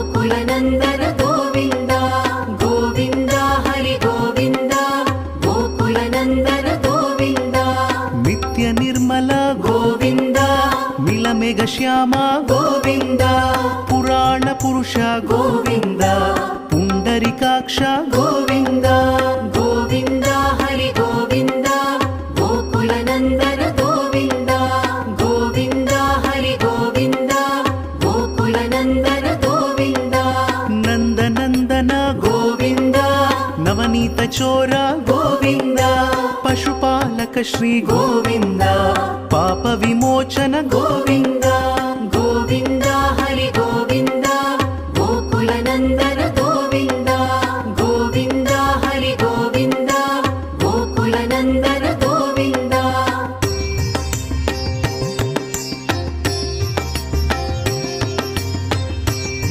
गोकुलनन्दन गोविन्द गोविन्द हरि गोविन्द गोकुलनन्दन गोविन्द नित्य निर्मल गोविन्द मिलमेघ श्याम गोविन्द पुराण पुरुष गोविन्द पुण्डरीकाक्ष गोविन्द गोविन्द हरि गोविन्द गोकुलनन्दन गोविन्द गोविन्द हरि गोविन्द गोकुलनन्दन गोविन्द नन्दनन्दन गोविन्द नवनीत चोर गोविन्द पशुपालक श्री गोविन्द पाप विमोचन गोविन्द